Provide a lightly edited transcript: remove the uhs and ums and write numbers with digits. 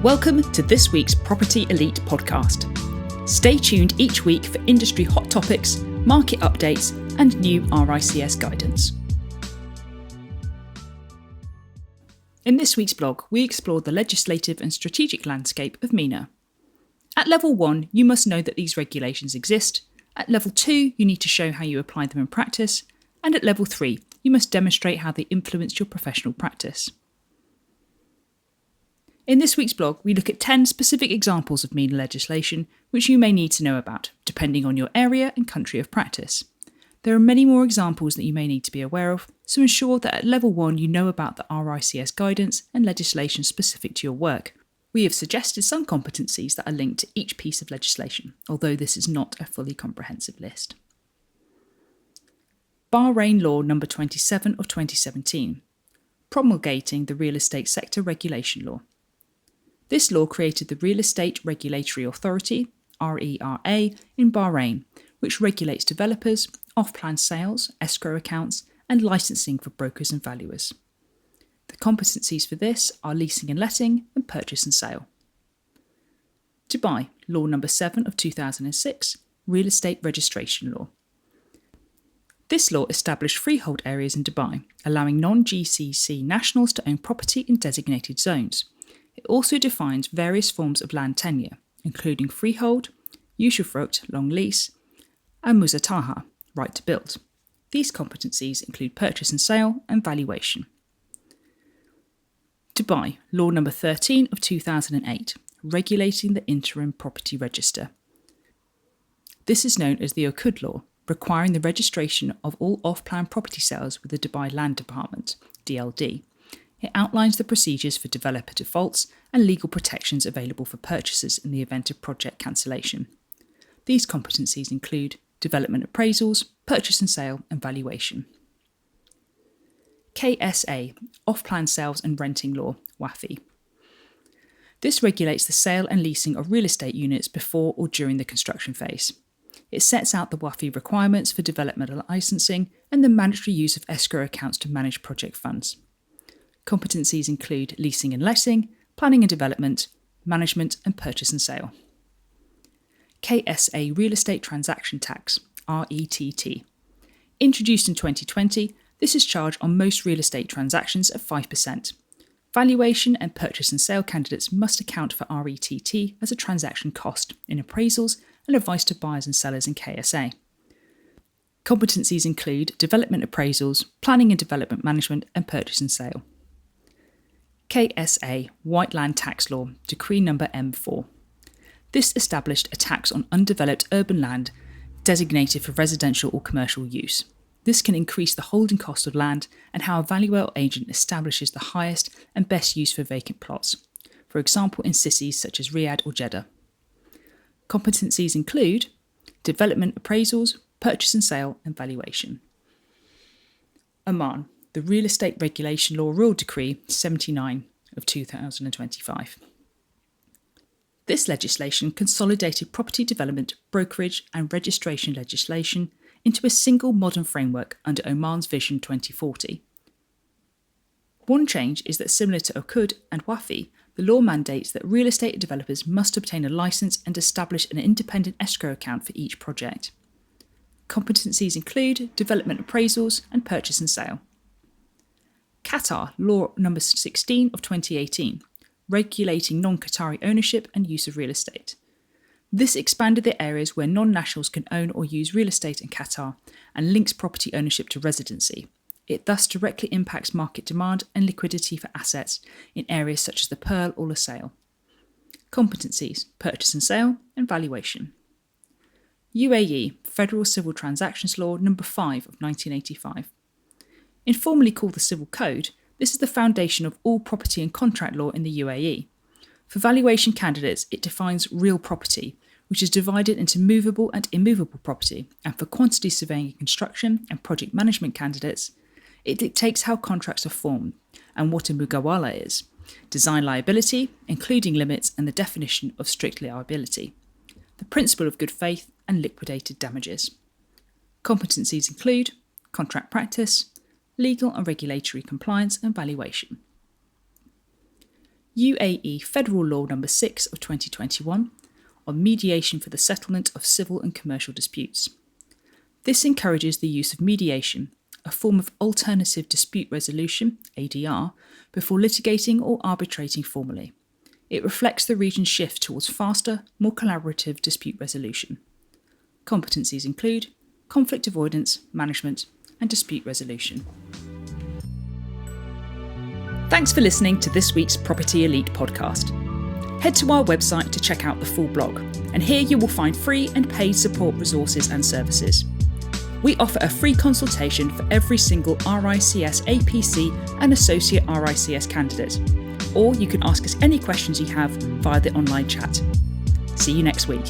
Welcome to this week's Property Elite podcast. Stay tuned each week for industry hot topics, market updates, and new RICS guidance. In this week's blog, we explore the legislative and strategic landscape of MENA. At Level 1, you must know that these regulations exist. At Level 2, you need to show how you apply them in practice. And at Level 3, you must demonstrate how they influenced your professional practice. In this week's blog, we look at 10 specific examples of MENA legislation which you may need to know about, depending on your area and country of practice. There are many more examples that you may need to be aware of, so ensure that at Level 1 you know about the RICS guidance and legislation specific to your work. We have suggested some competencies that are linked to each piece of legislation, although this is not a fully comprehensive list. Bahrain Law No. 27 of 2017, promulgating the Real Estate Sector Regulation Law. This law created the Real Estate Regulatory Authority, RERA, in Bahrain, which regulates developers, off-plan sales, escrow accounts, and licensing for brokers and valuers. The competencies for this are leasing and letting and purchase and sale. Dubai, Law No. 7 of 2006, Real Estate Registration Law. This law established freehold areas in Dubai, allowing non-GCC nationals to own property in designated zones. It also defines various forms of land tenure, including freehold, usufruct, long lease, and muzataha, right to build. These competencies include purchase and sale and valuation. Dubai, Law No. 13 of 2008, regulating the Interim Property Register. This is known as the Oqood law, requiring the registration of all off-plan property sales with the Dubai Land Department, DLD. It outlines the procedures for developer defaults and legal protections available for purchasers in the event of project cancellation. These competencies include development appraisals, purchase and sale, and valuation. KSA, Off-Plan Sales and Renting Law, Wafi. This regulates the sale and leasing of real estate units before or during the construction phase. It sets out the Wafi requirements for development licensing and the mandatory use of escrow accounts to manage project funds. Competencies include leasing and letting, planning and development, management and purchase and sale. KSA Real Estate Transaction Tax, RETT. Introduced in 2020, this is charged on most real estate transactions at 5%. Valuation and purchase and sale candidates must account for RETT as a transaction cost in appraisals and advice to buyers and sellers in KSA. Competencies include development appraisals, planning and development management, and purchase and sale. KSA White Land Tax Law, Decree No. M4. This established a tax on undeveloped urban land designated for residential or commercial use. This can increase the holding cost of land and how a valuer or agent establishes the highest and best use for vacant plots, for example in cities such as Riyadh or Jeddah. Competencies include development appraisals, purchase and sale, and valuation. Oman, the Real Estate Regulation Law Rule Decree 79 of 2025. This legislation consolidated property development, brokerage and registration legislation into a single modern framework under Oman's Vision 2040. One change is that similar to Oqood and Wafi, the law mandates that real estate developers must obtain a licence and establish an independent escrow account for each project. Competencies include development appraisals and purchase and sale. Qatar Law No. 16 of 2018, regulating non-Qatari ownership and use of real estate. This expanded the areas where non-nationals can own or use real estate in Qatar and links property ownership to residency. It thus directly impacts market demand and liquidity for assets in areas such as the Pearl or Lusail. Competencies, purchase and sale, and valuation. UAE Federal Civil Transactions Law No. 5 of 1985. Informally called the Civil Code, this is the foundation of all property and contract law in the UAE. For valuation candidates, it defines real property, which is divided into movable and immovable property, and for quantity surveying and construction and project management candidates, it dictates how contracts are formed and what a Muqawala is, design liability, including limits and the definition of strict liability, the principle of good faith and liquidated damages. Competencies include contract practice, legal and regulatory compliance and valuation. UAE Federal Law No. 6 of 2021 on mediation for the settlement of civil and commercial disputes. This encourages the use of mediation, a form of alternative dispute resolution, ADR, before litigating or arbitrating formally. It reflects the region's shift towards faster, more collaborative dispute resolution. Competencies include conflict avoidance, management, and dispute resolution. Thanks for listening to this week's Property Elite podcast. Head to our website to check out the full blog, and here you will find free and paid support resources and services. We offer a free consultation for every single RICS APC and Associate RICS candidate, or you can ask us any questions you have via the online chat. See you next week.